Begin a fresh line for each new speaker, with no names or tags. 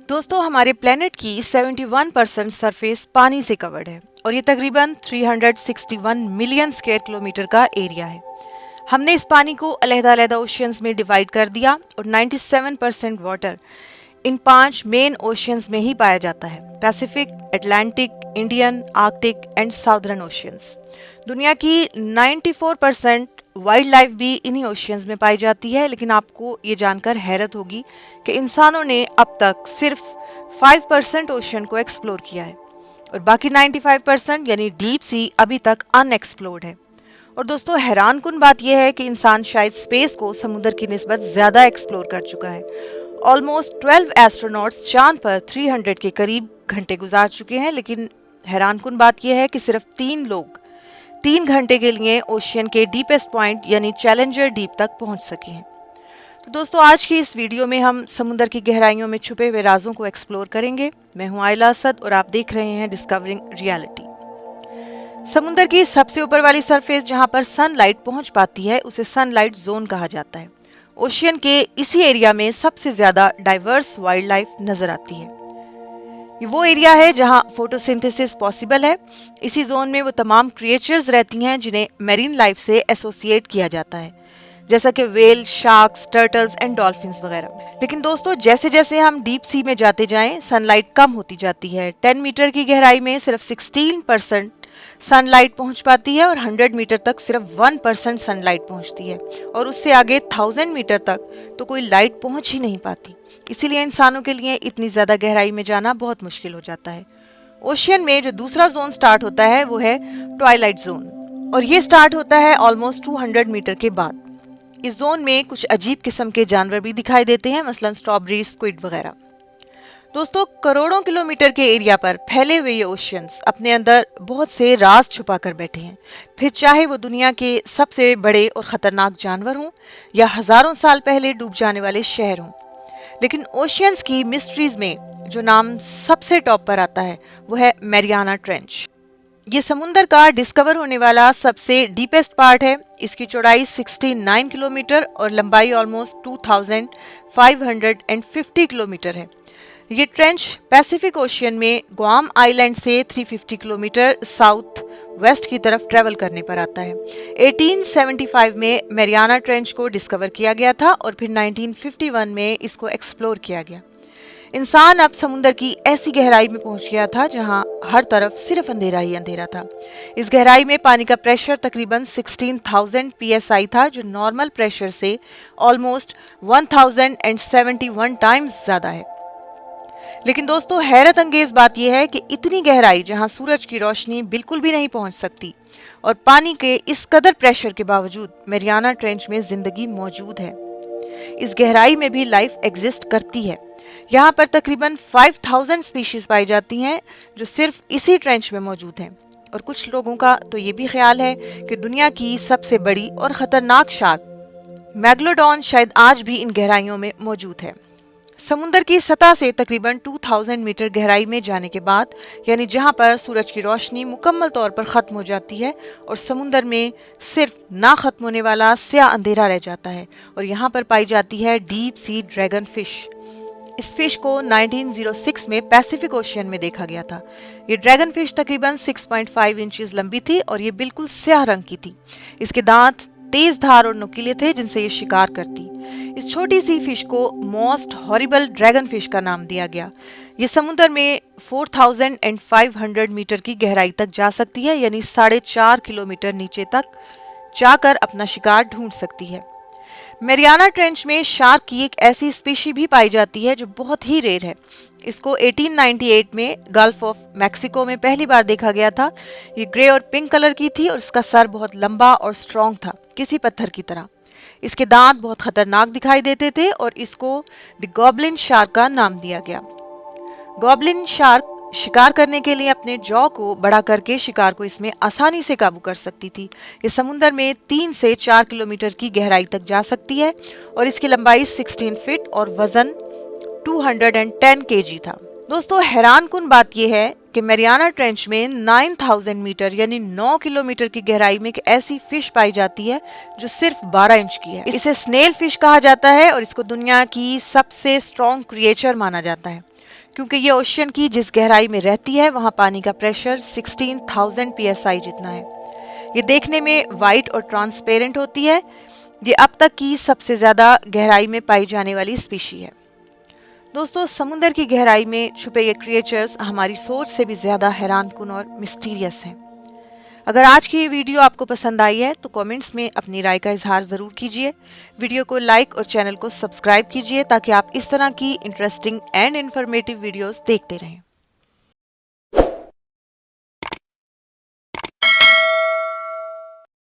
दोस्तों, हमारे प्लेनेट की 71% सरफेस पानी से कवर्ड है और ये तकरीबन 361 मिलियन स्क्वायर किलोमीटर का एरिया है। हमने इस पानी को अलग-अलग ओशियंस में डिवाइड कर दिया और 97% वाटर इन 5 मेन ओशियंस में ही पाया जाता है: Pacific, Atlantic, Indian, Arctic and southern oceans. दुनिया की 94% वाइल्ड लाइफ भी इन्हीं ओशियंस में पाई जाती है, लेकिन आपको ये जानकर हैरत होगी कि इंसानों ने अब तक सिर्फ 5% ओशियन को एक्सप्लोर किया है और बाकी 95% यानी डीप सी अभी तक अनएक्सप्लोर्ड है। और दोस्तों, हैरान कुन बात यह है कि इंसान शायद स्पेस को समुद्र की निस्बत ज्यादा एक्सप्लोर कर चुका है। ऑलमोस्ट 12 एस्ट्रोनॉट्स चांद पर 300 के करीब घंटे गुजार चुके हैं, लेकिन हैरान कुन बात यह है कि सिर्फ 3 लोग 3 घंटे के लिए ओशियन के डीपेस्ट पॉइंट यानी चैलेंजर डीप तक पहुंच सके हैं। तो दोस्तों, आज की इस वीडियो में हम समुद्र की गहराइयों में छुपे हुए राजों को एक्सप्लोर करेंगे। मैं हूं आयला असद और आप देख रहे हैं डिस्कवरिंग रियलिटी। समुद्र की सबसे ऊपर वाली सरफेस जहां पर सनलाइट पहुंच पाती है उसे सनलाइट जोन कहा जाता है। ओशियन के इसी एरिया में सबसे ज्यादा डाइवर्स वाइल्ड लाइफ नजर आती है। ये वो एरिया है जहां फोटोसिंथेसिस पॉसिबल है। इसी जोन में वो तमाम क्रिएचर्स रहती हैं जिन्हें मैरीन लाइफ से एसोसिएट किया जाता है, जैसा कि well, sharks, turtles and dolphins वगैरह। लेकिन दोस्तों, जैसे जैसे हम डीप सी में जाते जाएं, सनलाइट कम होती जाती है। 10 मीटर की गहराई में सिर्फ 16% सनलाइट पहुंच पाती है और 100 मीटर तक सिर्फ 1% सनलाइट पहुंचती है और उससे आगे 1000 मीटर तक तो कोई लाइट पहुंच ही नहीं पाती। इसीलिए इंसानों के लिए इतनी ज्यादा गहराई में जाना बहुत मुश्किल हो जाता है। ओशियन में जो दूसरा जोन स्टार्ट होता है वो है ट्वाइलाइट जोन और ये स्टार्ट होता है ऑलमोस्ट 200 मीटर के बाद। इस जोन में कुछ अजीब किस्म के जानवर भी दिखाई देते हैं, मसलन स्ट्रॉबेरी, स्क्विड वगैरह। दोस्तों, करोड़ों किलोमीटर के एरिया पर फैले हुए ये ओशियंस अपने अंदर बहुत से राज छुपा कर बैठे हैं। फिर चाहे वो दुनिया के सबसे बड़े और खतरनाक जानवर हों या हजारों साल पहले डूब जाने वाले शहर हों, लेकिन ओशियंस की मिस्ट्रीज में जो नाम सबसे टॉप पर आता है वो है मैरियाना ट्रेंच। ये समुंदर का डिस्कवर होने वाला सबसे डीपेस्ट पार्ट है। इसकी चौड़ाई 69 किलोमीटर और लंबाई ऑलमोस्ट 2550 किलोमीटर है। ये ट्रेंच पैसिफिक ओशियन में गुआम आइलैंड से 350 किलोमीटर साउथ वेस्ट की तरफ ट्रेवल करने पर आता है। 1875 में मैरियाना ट्रेंच को डिस्कवर किया गया था और फिर 1951 में इसको एक्सप्लोर किया गया। इंसान अब समुद्र की ऐसी गहराई में पहुंच गया था जहां हर तरफ सिर्फ अंधेरा ही अंधेरा था। इस गहराई में पानी का प्रेशर तकरीबन 16,000 psi था, जो नॉर्मल प्रेशर से ऑलमोस्ट 1071 टाइम्स ज्यादा है। लेकिन दोस्तों, हैरत अंगेज बात यह है कि इतनी गहराई जहां सूरज की रोशनी बिल्कुल भी नहीं पहुंच सकती और पानी के इस कदर प्रेशर के बावजूद मैरियाना ट्रेंच में जिंदगी मौजूद है। इस गहराई में भी लाइफ एग्जिस्ट करती है। यहाँ पर तकरीबन 5000 स्पीशीज पाई जाती हैं जो सिर्फ इसी ट्रेंच में मौजूद हैं। और कुछ लोगों का तो ये भी ख्याल है कि दुनिया की सबसे बड़ी और खतरनाक शार्क मैग्लोडॉन शायद आज भी इन गहराइयों में मौजूद है। समुद्र की सतह से तकरीबन 2000 मीटर गहराई में जाने के बाद, यानी जहां पर सूरज की रोशनी मुकम्मल तौर पर खत्म हो जाती है और समुद्र में सिर्फ ना खत्म होने वाला स्याह अंधेरा रह जाता है, और यहाँ पर पाई जाती है डीप सी ड्रैगन फिश। इस फिश को 1906 में पैसिफिक ओशियन में देखा गया था। ये ड्रैगन फिश तकरीबन 6.5 इंचेस लंबी थी और ये बिल्कुल स्याह रंग की थी। इसके दांत तेज धार और नुकीले थे जिनसे ये शिकार करती। इस छोटी सी फिश को मोस्ट हॉरिबल ड्रैगन फिश का नाम दिया गया। ये समुद्र में 4500 मीटर की गहराई तक जा सकती है, यानी 4.5 किलोमीटर नीचे तक जाकर अपना शिकार ढूंढ सकती है। मैरियाना ट्रेंच में शार्क की एक ऐसी स्पीशी भी पाई जाती है जो बहुत ही रेयर है। इसको 1898 में गल्फ ऑफ मैक्सिको में पहली बार देखा गया था। ये ग्रे और पिंक कलर की थी और इसका सर बहुत लंबा और स्ट्रॉन्ग था, किसी पत्थर की तरह। इसके दांत बहुत खतरनाक दिखाई देते थे और इसको द गॉब्लिन शार्क का नाम दिया गया। गॉब्लिन शार्क शिकार करने के लिए अपने जॉ को बड़ा करके शिकार को इसमें आसानी से काबू कर सकती थी। ये समुद्र में 3 से 4 किलोमीटर की गहराई तक जा सकती है और इसकी लंबाई 16 फीट और वजन 210 kg था। दोस्तों हैरानकुन बात यह है कि मैरियाना ट्रेंच में 9000 मीटर यानी 9 किलोमीटर की गहराई में एक ऐसी फिश पाई जाती है जो सिर्फ 12 इंच की है। इसे स्नेल फिश कहा जाता है और इसको दुनिया की सबसे स्ट्रॉन्ग क्रिएचर माना जाता है क्योंकि ये ओशियन की जिस गहराई में रहती है वहाँ पानी का प्रेशर 16,000 psi जितना है। ये देखने में वाइट और ट्रांसपेरेंट होती है। ये अब तक की सबसे ज़्यादा गहराई में पाई जाने वाली स्पीशी है। दोस्तों समुंदर की गहराई में छुपे ये क्रिएचर्स हमारी सोच से भी ज़्यादा हैरानकुन और मिस्टीरियस हैं। अगर आज की ये वीडियो आपको पसंद आई है तो कमेंट्स में अपनी राय का इजहार ज़रूर कीजिए। वीडियो को लाइक और चैनल को सब्सक्राइब कीजिए ताकि आप इस तरह की इंटरेस्टिंग एंड इन्फॉर्मेटिव वीडियोस देखते रहें।